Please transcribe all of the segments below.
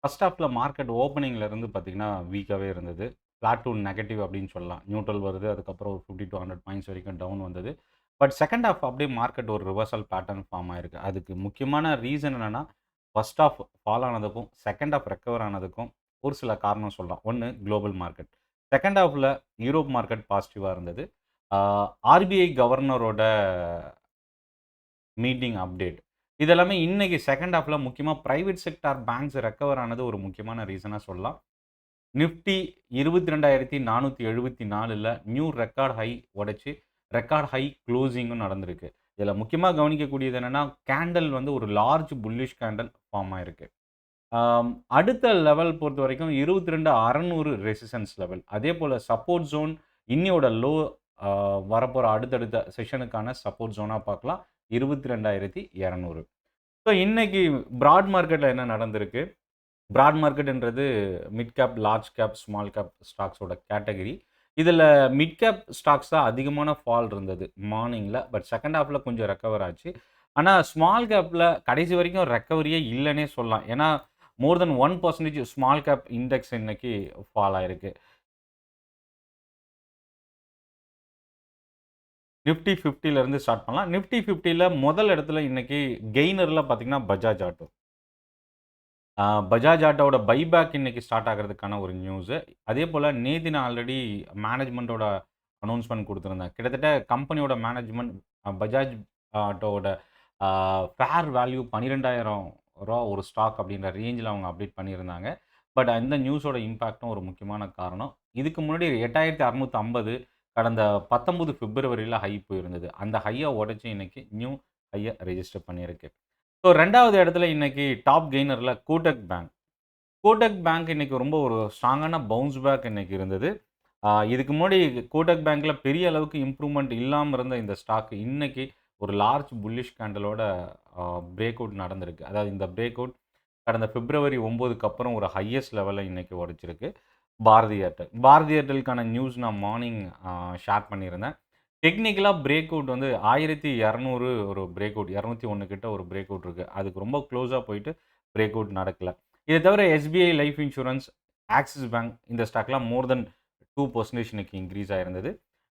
First ஹாஃப்ல market ஓப்பனிங்ல இருந்து பார்த்தீங்கன்னா, வீக்காவே இருந்தது. ஃப்ளாட் டூ நெகட்டிவ் அப்படின்னு சொல்லலாம். நியூட்ரல் வருது. அதுக்கப்புறம் ஒரு 50 டூ 100 பாயிண்ட்ஸ் வரைக்கும் டவுன் வந்தது. பட் செகண்ட் ஹாஃப் அப்படியே மார்க்கெட் ஒரு ரிவர்சல் பேட்டர்ன் ஃபார்ம் ஆயிருக்கு. அதுக்கு முக்கியமான ரீசன் என்னன்னா, ஃபர்ஸ்ட் ஹாஃப் ஃபால் ஆனதுக்கும், செகண்ட் ஹாஃப் ரெக்கவர் ஆனதுக்கும் ஒரு சில காரணம் சொல்லலாம். ஒண்ணு குளோபல் மார்க்கெட். செகண்ட் ஹாஃப்ல யூரோப் மார்க்கெட் பாசிட்டிவா இருந்தது. ஆ ஆர்பிஐ கவர்னரோட மீட்டிங் அப்டேட். இது எல்லாமே இன்னைக்கு செகண்ட் ஹாஃப்ல முக்கியமா பிரைவேட் செக்டார் பேங்க்ஸ் ரெக்கவர் ஆனது ஒரு முக்கியமான ரீசனா சொல்லலாம். நிஃப்டி 22,474ல நியூ ரெக்கார்ட் ஹை உடைச்சு, ரெக்கார்ட் ஹை குளோசிங்கும் நடந்திருக்கு. இதில முக்கியமா கவனிக்கக்கூடியது என்னன்னா, கேண்டில் வந்து ஒரு லார்ஜ் புல்லிஷ் கேண்டில் ஃபார்ம் ஆயிருக்கு. ஆம், அடுத்த லெவல் பொறுத்தவரைக்கும் 22,600 ரெசிஸ்டன்ஸ் லெவல். அதேபோல சப்போர்ட் ஜோன் இன்னியோட லோ வரப்போற அடுத்தடுத்த செஷனுக்கான சப்போர்ட் ஜோனா பார்க்கலாம். 22,200. ஸோ இன்னைக்கு பிராட் மார்க்கெட்ல என்ன நடந்திருக்கு? பிராட் மார்க்கெட்ன்றது mid cap, large cap, small cap ஸ்டாக்ஸோட கேட்டகரி. இதில மிட் கேப் ஸ்டாக்ஸ் தான் அதிகமான ஃபால் இருந்தது மார்னிங்ல. பட் செகண்ட் ஹால்ஃப்ல கொஞ்சம் ரெக்கவர் ஆச்சு. ஆனா ஸ்மால் கேப்ல கடைசி வரைக்கும் ரெக்கவரியே இல்லன்னே சொல்லலாம். ஏன்னா மோர் தென் 1% ஸ்மால் கேப் இண்டெக்ஸ் இன்னைக்கு ஃபால் ஆயிருக்கு. நிஃப்டி 50ல இருந்து ஸ்டார்ட் பண்ணலாம். நிஃப்டி 50ல முதல் இடத்துல இன்னைக்கு கெய்னர்ல பார்த்தீங்கன்னா, பஜாஜ் ஆட்டோ. பஜாஜ் ஆட்டோவோட பைபேக் இன்னைக்கு ஸ்டார்ட் ஆகுறதுக்கான ஒரு நியூஸு. அதேபோல நேத்து நான் ஆல்ரெடி மேனேஜ்மென்ட்டோட அனௌன்ஸ்மென்ட் குடுத்திருந்தேன். கிட்டத்தட்ட கம்பெனியோட மேனேஜ்மென்ட் பஜாஜ் ஆட்டோவோட அ ஃபேர் வேல்யூ ரூ. 12,000 ஒரு ஸ்டாக் அப்படின்ற ரேஞ்சில அவங்க அப்டேட் பண்ணியிருந்தாங்க. பட் அந்த நியூஸோட இம்பாக்ட்டும் ஒரு முக்கியமான காரணம். இதுக்கு முன்னாடி 8,650 கடந்த 19 பிப்ரவரியில ஹை போயிருந்தது. அந்த ஹைய உடைச்சு இன்னைக்கு நியூ ஹைய ரெஜிஸ்டர் பண்ணியிருக்கு. ஸோ 2வது இடத்துல இன்னைக்கு டாப் கெய்னர்ல கோடக் பேங்க். கோடக் பேங்க் இன்னைக்கு ரொம்ப ஒரு ஸ்ட்ராங்கான பவுன்ஸ் பேக் இன்னைக்கு இருந்தது. இதுக்கு முன்னாடி கோடக் பேங்க்ல பெரிய அளவுக்கு இம்ப்ரூவ்மென்ட் இல்லாம இருந்த இந்த ஸ்டாக் இன்னைக்கு ஒரு லார்ஜ் புல்லிஷ் கேண்டலோட பிரேக் அவுட் நடந்திருக்கு. அதாவது இந்த பிரேக் அவுட் கடந்த பிப்ரவரி 9க்கு அப்புறம் ஒரு ஹையஸ்ட் லெவல்ல இன்னைக்கு உடைச்சிருக்கு. பாரதி ஏர்டெல். பாரதி ஏர்டெல்க்கான நியூஸ் நான் மார்னிங் ஷேர் பண்ணியிருந்தேன். டெக்னிக்கலா பிரேக் அவுட் வந்து 1200 ஒரு பிரேக் அவுட் 201 கிட்ட ஒரு பிரேக் அவுட் இருக்கு. அதுக்கு ரொம்ப க்ளோஸா போயிட்டு பிரேக் அவுட் நடக்கல. இத தவிர SBI life insurance, Axis bank இந்த ஸ்டாக்லாம் மோர் தென் 2% இன்னைக்கு இன்கிரீஸ் ஆயிருந்தது.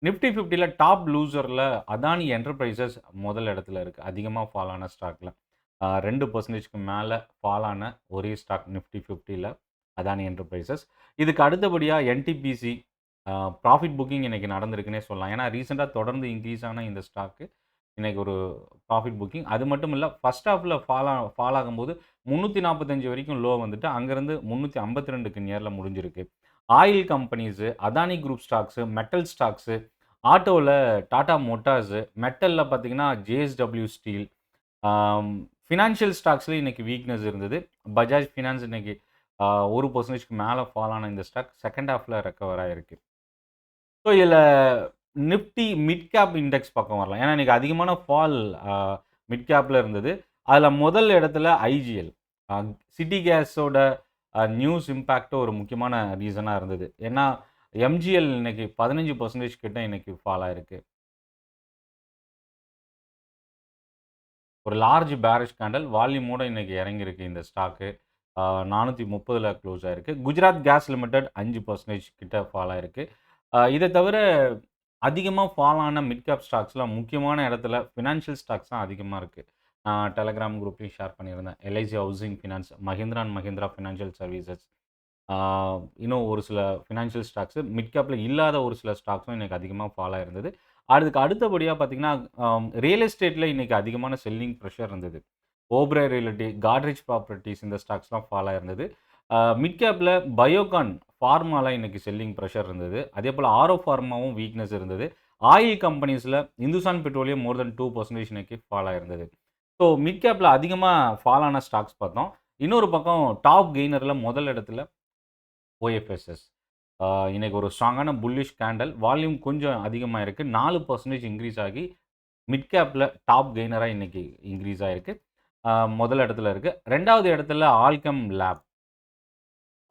நிஃப்டி 50ல டாப் லூசர்ல அதானி என்டர்பிரைசஸ் முதல் இடத்துல இருக்கு. அதிகமா ஃபால் ஆன ஸ்டாக்ல. 2%க்கு மேல ஃபால் ஆன ஒரே ஸ்டாக் நிஃப்டி 50ல அதானி என்டர்பிரைசஸ். இதுக்கு அடுத்தபடியா என்டிபிசி ப்ராஃபிட் புக்கிங் இன்னைக்கு நடந்திருக்குன்னே சொல்லலாம். ஏன்னா ரீசென்ட்டா தொடர்ந்து இன்கிரீஸ் ஆன இந்த ஸ்டாக்கு இன்னைக்கு ஒரு ப்ராஃபிட் புக்கிங். அது மட்டும் இல்ல ஃபர்ஸ்ட் ஹால்ஃப்ல ஃபால் ஆகும்போது 345 வரைக்கும் லோ வந்துட்டு அங்கருந்து 352க்கு நியர்ல முடிஞ்சிருக்கு. Oil companies, Adani group stocks, metal stocks, ஆட்டோல டாடா மோட்டார்ஸ், மெட்டல்ல பார்த்தீங்கன்னா ஜேஎஸ்டபிள்யூ ஸ்டீல், ஆம் ஃபினான்ஷியல் ஸ்டாக்ஸ்ல இன்னைக்கு வீக்னஸ் இருந்தது. பஜாஜ் ஃபினான்ஸ் இன்னைக்கு 1%க்கு மேல ஃபால் ஆன இந்த ஸ்டாக் செகண்ட் ஹால்ஃப்ல ரெக்கவர் ஆயிருக்கு. ஸோ இதில நிஃப்டி மிட் கேப் இண்டெக்ஸ் பக்கம் வரலாம். ஏன்னா இன்னைக்கு அதிகமான ஃபால் அ மிட் கேப்ல இருந்தது. அதில முதல் இடத்துல ஐஜிஎல். அ சிட்டி கேஸோட நியூஸ் இம்பாக்ட் ஒரு முக்கியமான ரீசனா இருந்தது. ஏன்னா எம்ஜிஎல் இன்னைக்கு 15% கிட்ட இன்னைக்கு ஃபால் ஆயிருக்கு. ஒரு லார்ஜ் பேரிஷ் கேண்டல் வால்யூமோட இன்னைக்கு இறங்கியிருக்கு இந்த ஸ்டாக்கு. 430ல க்ளோஸ் ஆயிருக்கு. குஜராத் கேஸ் லிமிடெட் 5% கிட்ட ஃபால் ஆயிருக்கு. இத தவிர அதிகமா ஃபால் ஆன மிட் கேப் ஸ்டாக்ஸ்ல முக்கியமான இடத்துல ஃபினான்ஷியல் ஸ்டாக்ஸ் தான் அதிகமா இருக்கு. நான் டெலகிராம் குரூப்லயும் ஷேர் பண்ணியிருந்தேன். LIC housing finance, Mahindra and Mahindra financial services. ஆ இன்னும் ஒரு சில ஃபினான்ஷியல் ஸ்டாக்ஸ் மிட் கேப்ல இல்லாத ஒரு சில ஸ்டாக்ஸும் இன்னைக்கு அதிகமா ஃபால் ஆயிருந்தது. அதுக்கு அடுத்தபடியா பார்த்தீங்கன்னா, ரியல் எஸ்டேட்ல இன்னைக்கு அதிகமான செல்லிங் பிரஷர் இருந்தது. ஓபரே ரியல்டி, காட்ரேஜ் ப்ராப்பர்ட்டீஸ் இந்த ஸ்டாக்ஸ்லாம் ஃபால் ஆயிருந்தது. மிட் கேப்ல பயோகான், ஃபார்மால இன்னைக்கு செல்லிங் பிரஷர் இருந்தது. அதேபோல ஆரோ ஃபார்மாவும் வீக்னஸ் இருந்தது. ஆயில் கம்பெனிஸ்ல இந்துஸ்தான் பெட்ரோலியம் மோர் தென் 2% இன்னைக்கு ஃபால் ஆயிருந்தது. ஸோ மிட் கேப்ல அதிகமா ஃபால் ஆன ஸ்டாக்ஸ் பார்த்தோம். இன்னொரு பக்கம் டாப் கெய்னர்ல முதல் இடத்துல ஓஎஃப்எஸ்எஸ். இன்னைக்கு ஒரு ஸ்ட்ராங்கான புல்லிஷ் கேண்டல். வால்யூம் கொஞ்சம் அதிகமா இருக்கு. 4% இன்கிரீஸ் ஆகி மிட் கேப்ல டாப் கெய்னரா இன்னைக்கு இன்கிரீஸ் ஆயிருக்கு. அ முதல் இடத்துல இருக்கு. 2வது இடத்துல ஆல்கெம் லேப்.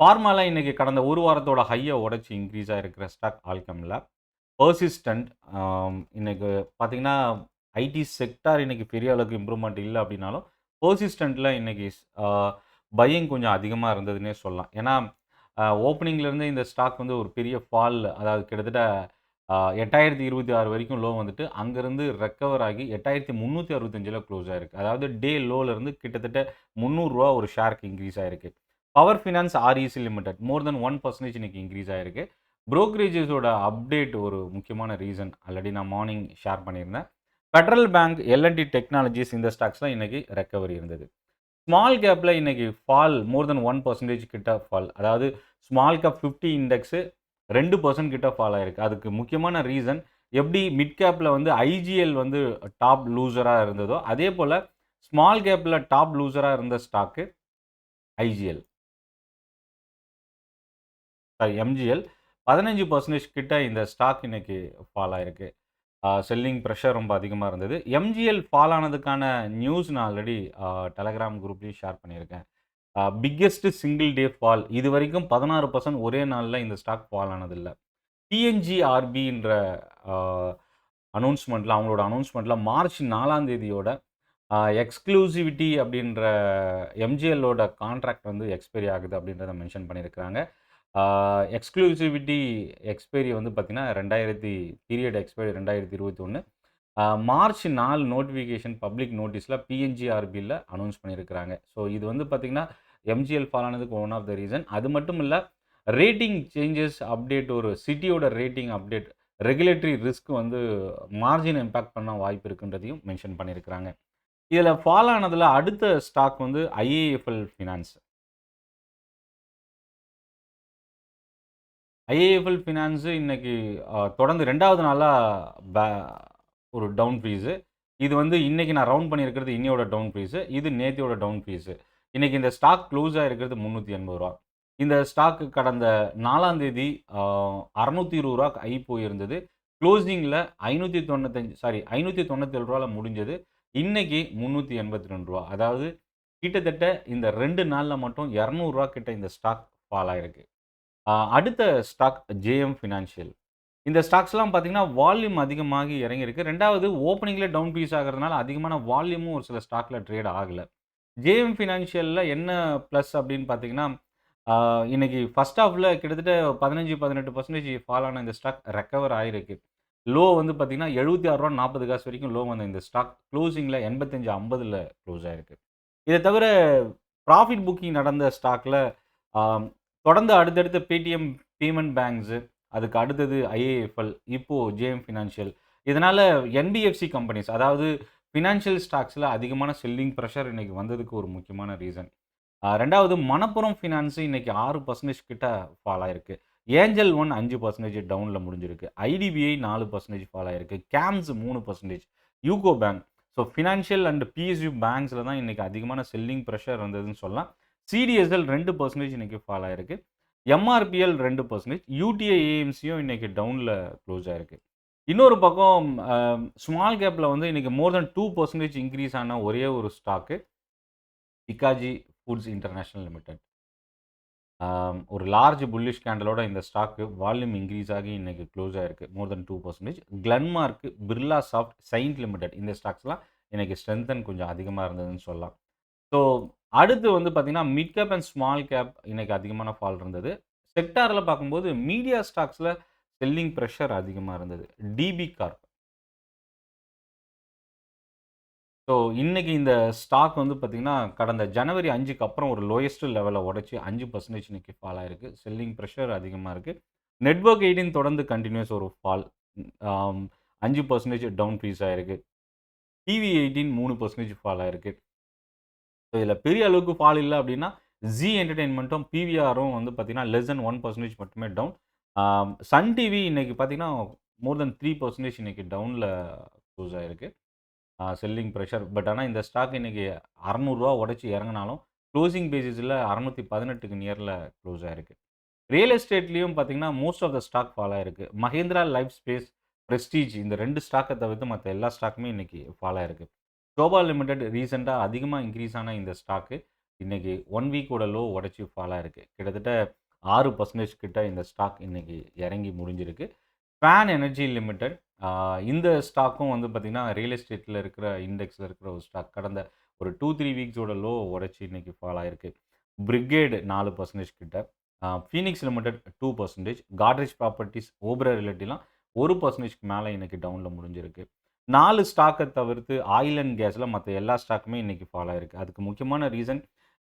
ஃபார்மால இன்னைக்கு கடந்த ஒரு வாரத்தோட ஹைய உடைச்சு இன்கிரீஸ் ஆயிருக்கிற ஸ்டாக் ஆல்கெம் லேப். பெர்சிஸ்டென்ட் இன்னைக்கு பார்த்தீங்கன்னா, ஐடி செக்டார் இன்னைக்கு பெரிய அளவுக்கு இம்ப்ரூவ்மென்ட் இல்ல அப்டின்னாலும், பெர்சிஸ்டென்ட்ல இன்னைக்கு அ பையிங் கொஞ்சம் அதிகமா இருந்ததுன்னே சொல்லலாம். ஏன்னா, ஓப்பனிங்லேருந்து இந்த ஸ்டாக் வந்து ஒரு பெரிய ஃபால் அதாவது கிட்டத்தட்ட 8,026 வரைக்கும் லோ வந்துட்டு, அங்கருந்து ரெக்கவர் ஆகி 8,365ல க்ளோஸ் ஆயிருக்கு. அதாவது டே லோல இருந்து கிட்டத்தட்ட ரூ. 300 ஒரு ஷேருக்கு இன்கிரீஸ் ஆயிருக்கு. பவர் ஃபினான்ஸ் ஆர்இசி லிமிடெட் மோர் தென் 1% இன்னைக்கு இன்கிரீஸ் ஆயிருக்கு. புரோக்கரேஜஸோட அப்டேட் ஒரு முக்கியமான ரீசன் ஆல்ரெடி நான் மார்னிங் ஷேர் பண்ணியிருந்தேன். ஃபெடரல் பேங்க், எல்&டி டெக்னாலஜிஸ் இந்த ஸ்டாக்ஸ்லாம் இன்னைக்கு ரெக்கவரி இருந்தது. ஸ்மால் கேப்ல இன்னைக்கு ஃபால் மோர் தென் 1% கிட்ட ஃபால். அதாவது ஸ்மால் கேப் 50 இண்டெக்ஸு 2% கிட்ட ஃபால் ஆயிருக்கு. அதுக்கு முக்கியமான ரீசன் எப்படி மிட் கேப்ல வந்து ஐஜிஎல் வந்து டாப் லூசரா இருந்ததோ, அதே போல ஸ்மால் கேப்ல டாப் லூசரா இருந்த ஸ்டாக்கு ஐஜிஎல். சாரி எம்ஜிஎல் 15% கிட்ட இந்த ஸ்டாக் இன்னைக்கு ஃபால் ஆயிருக்கு. செல்லிங் பிரஷர் ரொம்ப அதிகமா இருந்தது. எம்ஜிஎல் ஃபால் ஆனதுக்கான நியூஸ் நான் ஆல்ரெடி டெலகிராம் குரூப்லயும் ஷேர் பண்ணியிருக்கேன். பிக்கெஸ்ட் சிங்கிள் டே ஃபால் இதுவரைக்கும் 16% ஒரே நாள்ல இந்த ஸ்டாக் ஃபால் ஆனதில்ல. பிஎன்ஜிஆர்பின்ற அ அனவுன்ஸ்மென்ட்ல அவங்களோட அனவுன்ஸ்மென்ட்ல மார்ச் 4ஆம் தேதியோட எக்ஸ்க்ளூசிவிட்டி அப்படின்ற எம்ஜிஎல்லோட கான்ட்ராக்ட் வந்து எக்ஸ்பைரி ஆகுது அப்படின்றத மென்ஷன் பண்ணியிருக்கிறாங்க. எக்ஸ்க்ளூசிவிட்டி எக்ஸ்பைரி வந்து பார்த்தீங்கன்னா, period expiry 2021. March 4 notification public நோட்டீஸ்ல பிஎன்ஜிஆர்பில அனௌன்ஸ் பண்ணியிருக்கிறாங்க. ஸோ இது வந்து பார்த்தீங்கன்னா, எம்ஜிஎல் ஃபால் ஆனதுக்கு ஒன் ஆஃப் த ரீசன். அது மட்டும் இல்ல, ரேட்டிங் சேஞ்சஸ் அப்டேட் ஒரு சிட்டியோட ரேட்டிங் அப்டேட் ரெகுலேட்டரி ரிஸ்க் வந்து மார்ஜின் இம்பாக்ட் பண்ண வாய்ப்பு இருக்குன்றதையும் மென்ஷன் பண்ணியிருக்கிறாங்க. இதில ஃபால் ஆனதுல அடுத்த ஸ்டாக் வந்து ஐஏஎஃப்எல் ஃபினான்ஸ். ஐஏஎஃப்எல் ஃபினான்ஸ் இன்னைக்கு தொடர்ந்து 2வது நாளா பே ஒரு டவுன் ஃபீஸு. இது வந்து இன்னைக்கு நான் ரவுண்ட் பண்ணியிருக்கிறது இன்னையோட டவுன் ஃபீஸு. இது நேத்தியோட டவுன் ஃபீஸு. இன்னைக்கு இந்த ஸ்டாக் க்ளோஸ் ஆயிருக்கிறது ரூ. 380. இந்த ஸ்டாக் கடந்த 4ஆம் தேதி ரூ. 620 ஐ போயிருந்தது. க்ளோசிங்ல 597ல முடிஞ்சது. இன்னைக்கு ரூ. 382. அதாவது கிட்டத்தட்ட இந்த 2 நாள்ல மட்டும் ரூ. 200 கிட்ட இந்த ஸ்டாக் ஃபால் ஆயிருக்கு. அடுத்த ஸ்டாக் ஜேஎம் ஃபினான்ஷியல். இந்த ஸ்டாக்ஸ்லாம் பார்த்தீங்கன்னா, வால்யூம் அதிகமாகி இறங்கியிருக்கு. 2வது ஓப்பனிங்ல டவுன் பீஸ் ஆகுறதுனால அதிகமான வால்யூமும் ஒரு சில ஸ்டாக்ல ட்ரேட் ஆகல. ஜேஎம் ஃபினான்ஷியல்ல என்ன பிளஸ் அப்படின்னு பார்த்தீங்கன்னா, ஆ இன்னைக்கு ஃபர்ஸ்ட் ஹாஃப்ல கிட்டத்தட்ட 15, 18% ஃபால் ஆன இந்த ஸ்டாக் ரெக்கவர் ஆயிருக்கு. லோ வந்து பார்த்தீங்கன்னா, ரூ. 76.40 வரைக்கும் லோ வந்த இந்த ஸ்டாக் க்ளோசிங்ல 85.50ல க்ளோஸ் ஆயிருக்கு. இத தவிர ப்ராஃபிட் புக்கிங் நடந்த ஸ்டாக்ல ஆம் தொடர்ந்து அடுத்தடுத்து பேடிஎம் பேமெண்ட் பேங்க்ஸு, அதுக்கு அடுத்தது ஐஏஎஃப்எல், இப்போ ஜேஎம் ஃபினான்ஷியல். இதனால என்பிஎஃப்சி கம்பெனிஸ் அதாவது ஃபினான்ஷியல் ஸ்டாக்ஸ்ல அதிகமான செல்லிங் பிரஷர் இன்னைக்கு வந்ததுக்கு ஒரு முக்கியமான ரீசன். 2வது மணப்புரம் ஃபினான்ஸ் இன்னைக்கு 6% கிட்ட ஃபால் ஆயிருக்கு. ஏஞ்சல் ஒன் 5% டவுன்ல முடிஞ்சிருக்கு. ஐடிபிஐ 4% ஃபால் ஆயிருக்கு. CAMS 3%. UCO bank. So financial and PSU பேங்க்ஸ்ல தான் இன்னைக்கு அதிகமான செல்லிங் பிரஷர் வந்ததுன்னு சொல்லலாம். சிடிஎஸ்எல் 2% இன்னைக்கு ஃபால் ஆயிருக்கு. எம்ஆர்பிஎல் 2%. யூடிஐ ஏஎம்சியும் இன்னைக்கு டவுன்ல க்ளோஸ் ஆயிருக்கு. இன்னொரு பக்கம் ஸ்மால் கேப்ல வந்து இன்னைக்கு மோர் தென் 2% இன்கிரீஸ் ஆன ஒரே ஒரு stock Bhikaji foods international limited. ஒரு லார்ஜ் புல்லிஷ் கேண்டலோட இந்த ஸ்டாக்கு வால்யூம் இன்க்ரீஸ் ஆகி இன்னைக்கு க்ளோஸ் ஆயிருக்கு மோர் than 2%. Glenmark, Birla soft, signed limited இந்த ஸ்டாக்ஸ்லாம் இன்னைக்கு ஸ்ட்ரென்த்தன் கொஞ்சம் அதிகமாக இருந்ததுன்னு சொல்லலாம். ஸோ அடுத்து வந்து பார்த்தீங்கன்னா, mid cap and small cap இன்னைக்கு அதிகமான ஃபால் இருந்தது. செக்டார்ல பார்க்கும்போது மீடியா ஸ்டாக்ஸ்ல செல்லிங் பிரஷர் அதிகமா இருந்தது. DP corp. ஸோ இன்னைக்கு இந்த ஸ்டாக் வந்து பார்த்தீங்கன்னா, கடந்த ஜனவரி 5க்கு அப்புறம் ஒரு லோயஸ்ட் லெவல உடைச்சு 5% இன்னைக்கு ஃபால் ஆயிருக்கு. செல்லிங் பிரஷர் அதிகமா இருக்கு. நெட்வொர்க் 18 தொடர்ந்து கன்டினியூஸ் ஒரு ஃபால். ஆம் 5% டவுன் ஃபீஸ் ஆயிருக்கு. டிவி 18 3% ஃபால் ஆயிருக்கு. ஸோ இதில பெரிய அளவுக்கு ஃபால் இல்ல அப்டின்னா, ஜீ என்டர்டெயின்மென்ட்டும், பிவிஆரும் வந்து பார்த்தீங்கன்னா, லெஸ் தென் 1% மட்டுமே டவுன். சன் டிவி இன்னைக்கு பார்த்தீங்கன்னா, மோர் தென் 3% இன்னைக்கு டவுன்ல க்ளோஸ் ஆயிருக்கு. Selling pressure. பட் ஆனா இந்த ஸ்டாக் இன்னைக்கு ரூ. 600 உடைச்சு இறங்குனாலும், க்ளோசிங் பேசிஸ்ல 618க்கு நியர்ல க்ளோஸ் ஆயிருக்கு. ரியல் எஸ்டேட்லயும் பார்த்தீங்கன்னா, most of the stock fall ஆயிருக்கு. மஹிந்திரா லைஃப் ஸ்பேஸ், பிரெஸ்டீஜ் இந்த 2 ஸ்டாக்க தவிர்த்து மத்த எல்லா ஸ்டாக்குமே இன்னைக்கு ஃபால் ஆயிருக்கு. சோபா லிமிடெட் ரீசென்ட்டா அதிகமா இன்கிரீஸ் ஆன இந்த ஸ்டாக்கு, இன்னைக்கு 1 வீக்கோட லோ உடைச்சு ஃபால் ஆயிருக்கு. கிட்டத்தட்ட 6% கிட்ட இந்த ஸ்டாக் இன்னைக்கு இறங்கி முடிஞ்சிருக்கு. ஃபேன் எனர்ஜி லிமிடெட் இந்த ஸ்டாக்கும் வந்து பார்த்தீங்கன்னா, ரியல் எஸ்டேட்ல இருக்கிற இண்டெக்ஸ்ல இருக்கிற ஒரு ஸ்டாக். கடந்த ஒரு 2, 3 வீக்ஸோட லோ உடைச்சு இன்னைக்கு ஃபால் ஆயிருக்கு. பிரிகேட் 4% கிட்ட, ஃபீனிக்ஸ் லிமிடெட் 2%, காட்ரேஜ் ப்ராப்பர்ட்டிஸ், ஓபரா ரியால்டிலாம் 1%க்கு மேல இன்னைக்கு டவுன்ல முடிஞ்சிருக்கு. 4 ஸ்டாக்க தவிர்த்து ஆயில் அண்ட் கேஸ்ல மத்த எல்லா ஸ்டாக்குமே இன்னைக்கு ஃபால் ஆயிருக்கு. அதுக்கு முக்கியமான reason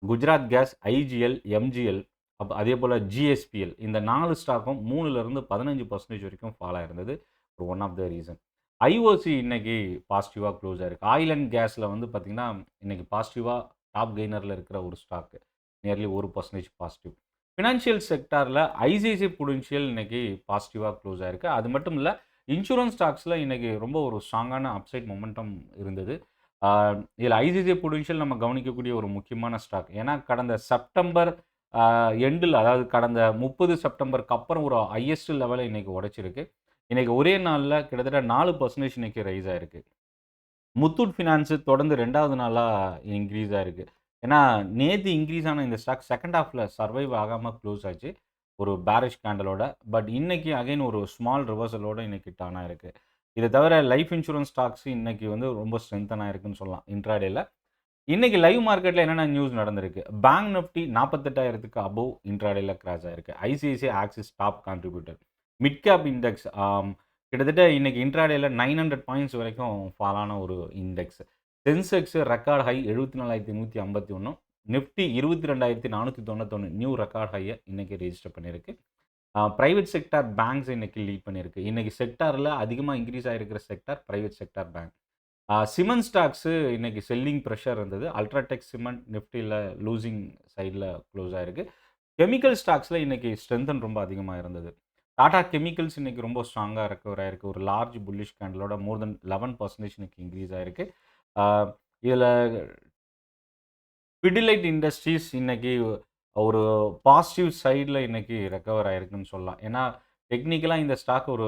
Gujarat gas, IGL, MGL அதேபோல ஜிஎஸ்பிஎல் இந்த 4 ஸ்டாக்கும் 3லிருந்து 15% வரைக்கும் ஃபால் ஆயிருந்தது. ஒரு one of the reason. IOC இன்னைக்கு பாசிட்டிவா க்ளோஸ் ஆயிருக்கு. ஆயில் அண்ட் கேஸ்ல வந்து பார்த்தீங்கன்னா, இன்னைக்கு பாசிட்டிவா டாப் கெய்னர்ல இருக்கிற ஒரு ஸ்டாக். Nearly 1% positive. ஃபினான்ஷியல் செக்டார்ல ஐசிஐசிஐ புடென்ஷியல் இன்னைக்கு பாசிட்டிவா க்ளோஸ் ஆயிருக்கு. அது மட்டும் இல்ல, இன்சூரன்ஸ் ஸ்டாக்ஸ்ல இன்னைக்கு ரொம்ப ஒரு ஸ்ட்ராங்கான அப்சைட் மொமெண்டம் இருந்தது. ஆ இதில ஐசிஐசிஐ புடென்ஷியல் நம்ம கவனிக்கக்கூடிய ஒரு முக்கியமான ஸ்டாக். ஏன்னா கடந்த செப்டம்பர் எண்டுல அதாவது கடந்த 30 செப்டம்பருக்கு அப்புறம் ஒரு ஹையஸ்ட் லெவல இன்னைக்கு உடைச்சிருக்கு. இன்னைக்கு ஒரே நாள்ல கிட்டத்தட்ட 4% இன்னைக்கு ரைஸ் ஆயிருக்கு. முத்தூட் ஃபினான்ஸ் தொடர்ந்து 2வது நாளா இன்கிரீஸ் ஆயிருக்கு. ஏன்னா, நேத்து இன்கிரீஸ் ஆன இந்த ஸ்டாக் செகண்ட் ஹால்ஃப்ல சர்வைவ் ஆகாம க்ளோஸ் ஆச்சு. ஒரு பேரிஷ் கேண்டலோட. பட் இன்னைக்கு அகைன் ஒரு ஸ்மால் ரிவர்சலோட இன்னைக்கு டர்ன் ஆயிருக்கு. இத தவிர லைஃப் இன்சூரன்ஸ் ஸ்டாக்ஸ் இன்னைக்கு வந்து ரொம்ப ஸ்ட்ரெங்தன் ஆயிருக்குன்னு சொல்லலாம் இன்ட்ராடேல. இன்னைக்கு லைவ் மார்க்கெட்ல என்னென்ன நியூஸ் நடந்திருக்கு? பேங்க் நிஃப்டி 48,000க்கு அபோவ் இன்ட்ராடேல கிராஸ் ஆயிருக்கு. ICICI Axis top contributor. Mid cap index கிட்டத்தட்ட இன்னைக்கு இன்ட்ராடேல 900 பாயிண்ட்ஸ் வரைக்கும் ஃபால் ஆன ஒரு index. Sensex record high 74,151. Nifty 22,491 new record ஹைய இன்னைக்கு ரெஜிஸ்டர் பண்ணியிருக்கு. பிரைவேட் செக்டார் பேங்க்ஸ் இன்னைக்கு லீட் பண்ணியிருக்கு. இன்னைக்கு செக்டார்ல அதிகமா இன்கிரீஸ் ஆயிருக்கிற sector private sector bank. Cement stocks இன்னைக்கு செல்லிங் பிரஷர் இருந்தது. அல்ட்ராடெக் சிமெண்ட் நிஃப்டில லூசிங் சைட்ல க்ளோஸ் ஆயிருக்கு. கெமிக்கல் ஸ்டாக்ஸ்ல இன்னைக்கு ஸ்ட்ரென்தன் ரொம்ப அதிகமா இருந்தது. டாடா கெமிக்கல்ஸ் இன்னைக்கு ரொம்ப ஸ்ட்ராங்கா ரெக்கவர் ஆயிருக்கு. ஒரு லார்ஜ் புல்லிஷ் கேண்டலோட மோர் தென் 11% இன்னைக்கு இன்கிரீஸ் ஆயிருக்கு. ஆ இதில பிடிலைட் இண்டஸ்ட்ரீஸ் இன்னைக்கு ஒரு பாசிட்டிவ் சைட்ல இன்னைக்கு ரெக்கவர் ஆயிருக்குன்னு சொல்லலாம். ஏன்னா, டெக்னிக்கலா இந்த ஸ்டாக் ஒரு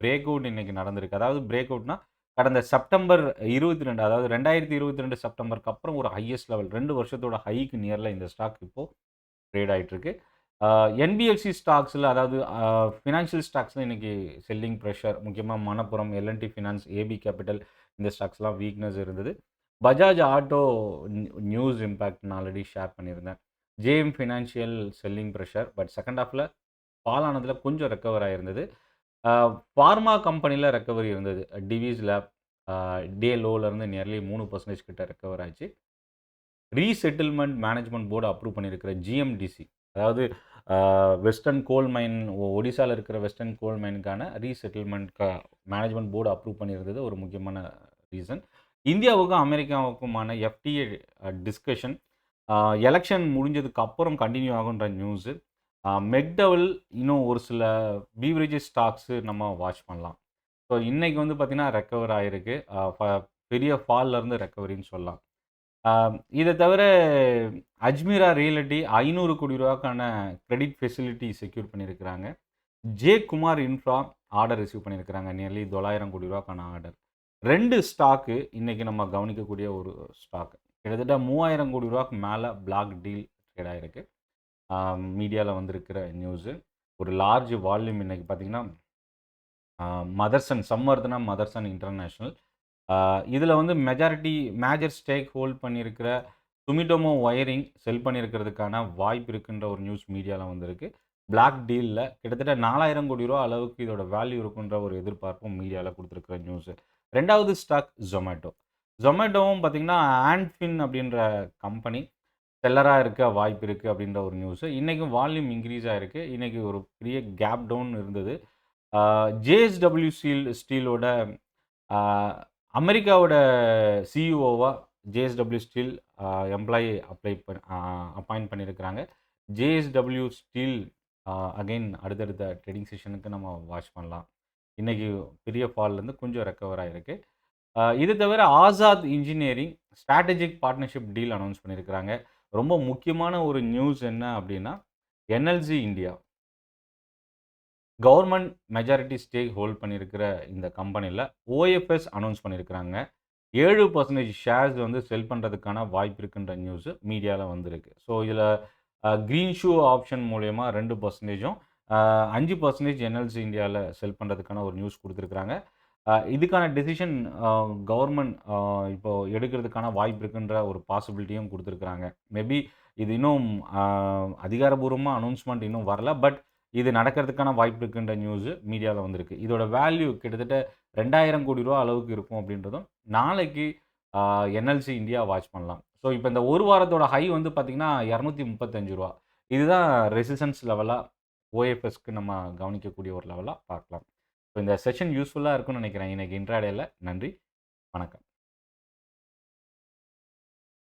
பிரேக் அவுட் இன்னைக்கு நடந்திருக்கு. அதாவது பிரேக் அவுட்னா, கடந்த செப்டம்பர் 22 அதாவது 2022 செப்டம்பருக்கு அப்புறம் ஒரு ஹையஸ்ட் லெவல் 2 வருஷத்தோட ஹைக்கு நியர்ல இந்த ஸ்டாக் இப்போ ட்ரேட் ஆயிட்டு இருக்கு. என்பிஎஃப்சி ஸ்டாக்ஸ்ல அதாவது ஃபினான்ஷியல் ஸ்டாக்ஸ்ல இன்னைக்கு செல்லிங் பிரஷர் முக்கியமா Manappuram, L&T finance, AB capital இந்த ஸ்டாக்ஸ்லாம் வீக்னஸ் இருந்தது. பஜாஜ் ஆட்டோ நியூஸ் இம்பாக்ட் நான் ஆல்ரெடி ஷேர் பண்ணியிருந்தேன். JM financial selling pressure but second ஹாஃப்ல ஃபால் ஆனதுல கொஞ்சம் ரெக்கவர் ஆயிருந்தது. ஃபார்மா கம்பெனில ரெக்கவரி இருந்தது. டிவிஸ் லேப் டே லோலேருந்து நியர்லி 3% கிட்ட ரெக்கவர் ஆச்சு. ரீசெட்டில்மென்ட் மேனேஜ்மென்ட் போர்டு அப்ரூவ் பண்ணியிருக்கிற ஜிஎம்டிசி அதாவது வெஸ்டர்ன் கோல் மைன் ஒடிசால இருக்கிற வெஸ்டர்ன் கோல் மைனுக்கான ரீசெட்டில்மென்ட் மேனேஜ்மென்ட் போர்டு அப்ரூவ் பண்ணியிருந்தது ஒரு முக்கியமான ரீசன். இந்தியாவுக்கும் அமெரிக்காவுக்குமான எஃப்டிஏ டிஸ்கஷன் எலெக்ஷன் முடிஞ்சதுக்கு அப்புறம் கண்டினியூ ஆகுன்ற நியூஸு. மெக்டவல் இன்னும் ஒரு சில பீவரேஜஸ் ஸ்டாக்ஸு நம்ம வாட்ச் பண்ணலாம். ஸோ இன்னைக்கு வந்து பார்த்தீங்கன்னா ரெக்கவர் ஆயிருக்கு. பெரிய ஃபால்லேருந்து ரெக்கவரின்னு சொல்லலாம். இதை தவிர அஜ்மீரா ரியல்டி 500 கோடி ரூபாய்க்கான கிரெடிட் ஃபெசிலிட்டி செக்யூர் பண்ணியிருக்கிறாங்க. J Kumar infra order receive பண்ணியிருக்கிறாங்க. நியர்லி 900 கோடி ரூபாய்க்கான ஆர்டர். 2 ஸ்டாக்கு இன்னைக்கு நம்ம கவனிக்கக்கூடிய ஒரு ஸ்டாக். கிட்டத்தட்ட 3000 கோடி ரூபாய்க்கு மேலே பிளாக் டீல் ட்ரேட் ஆயிருக்கு. மீடியாவில் வந்திருக்கிற நியூஸு. ஒரு லார்ஜ் வால்யூம் இன்னைக்கு பார்த்தீங்கன்னா மதர்சன் சம்வர்தனா மதர்சன் இன்டர்நேஷ்னல் இதில் வந்து மேஜர் ஸ்டேக் ஹோல்ட் பண்ணியிருக்கிற சுமிடோமோ ஒயரிங் செல் பண்ணியிருக்கிறதுக்கான வாய்ப்பு இருக்குன்ற ஒரு நியூஸ் மீடியாவில் வந்திருக்கு. பிளாக் டீலில் கிட்டத்தட்ட 4000 கோடி ரூபா அளவுக்கு இதோட வேல்யூ இருக்குன்ற ஒரு எதிர்பார்ப்பும் மீடியாவில் கொடுத்துருக்குற நியூஸு. 2வது ஸ்டாக் ஜொமேட்டோ. ஜொமேட்டோவும் பார்த்தீங்கன்னா ஆண்ட்ஃபின் அப்படின்ற கம்பெனி செல்லராக இருக்க வாய்ப்பு இருக்குது அப்படின்ற ஒரு நியூஸு. இன்றைக்கும் வால்யூம் இன்க்ரீஸ் ஆகிருக்கு. இன்றைக்கி ஒரு பெரிய கேப் டவுன் இருந்தது. ஜேஎஸ்டபிள்யூ ஸ்டீலோட அமெரிக்காவோட சிஇஓவாக ஜேஎஸ்டபிள்யூ ஸ்டீல் எம்ப்ளாயி அப்பாயிண்ட் பண்ணியிருக்கிறாங்க. ஜேஎஸ்டபிள்யூ ஸ்டீல் அகைன் அடுத்தடுத்த ட்ரேடிங் செஷனுக்கு நம்ம வாட்ச் பண்ணலாம். இன்றைக்கி பெரிய ஃபால்லேருந்து கொஞ்சம் ரெக்கவர் ஆகிருக்கு. இது தவிர Azad engineering strategic partnership deal announce பண்ணியிருக்கிறாங்க. ரொம்ப முக்கியமான ஒரு நியூஸ் என்ன அப்படின்னா NLC India government majority stake hold பண்ணியிருக்கிற இந்த கம்பெனியில் ஓஎஃப்எஸ் அனௌன்ஸ் பண்ணியிருக்கிறாங்க. 7% ஷேர்ஸ் வந்து செல் பண்ணுறதுக்கான வாய்ப்பு இருக்குன்ற நியூஸு மீடியாவில் வந்திருக்கு. ஸோ இதில் க்ரீன் ஷூ ஆப்ஷன் மூலயமா 2%, 5% என்எல்சி இந்தியாவில் செல் பண்ணுறதுக்கான ஒரு நியூஸ் கொடுத்துருக்குறாங்க. இதுக்கான டெசிஷன் கவர்மெண்ட் இப்போ எடுக்கிறதுக்கான வாய்ப்பு இருக்குன்ற ஒரு பாசிபிலிட்டியும் கொடுத்துருக்குறாங்க. மேபி இது இன்னும் அதிகாரப்பூர்வமா அனௌன்ஸ்மென்ட் இன்னும் வரல. பட் இது நடக்கிறதுக்கான வாய்ப்பு இருக்குன்ற நியூஸ் மீடியால வந்திருக்கு. இதோட வேல்யூ கிட்டத்தட்ட ரூ. 2000 கோடி அளவுக்கு இருக்கும் அப்படின்றதும் நாளைக்கு என்எல்சி இந்தியா வாட்ச் பண்ணலாம். ஸோ இப்போ இந்த ஒரு வாரத்தோட ஹை வந்து பார்த்தீங்கன்னா ரூ. 235. இதுதான் ரெசிஸ்டன்ஸ் லெவலா ஓஎஃப்எஸ்க்கு நம்ம கவனிக்கக்கூடிய ஒரு லெவலா பார்க்கலாம். ஸோ இந்த செஷன் யூஸ்ஃபுல்லா இருக்கும்னு நினைக்கிறேன் இன்னைக்கு இன்ட்ராடேல. நன்றி, வணக்கம்.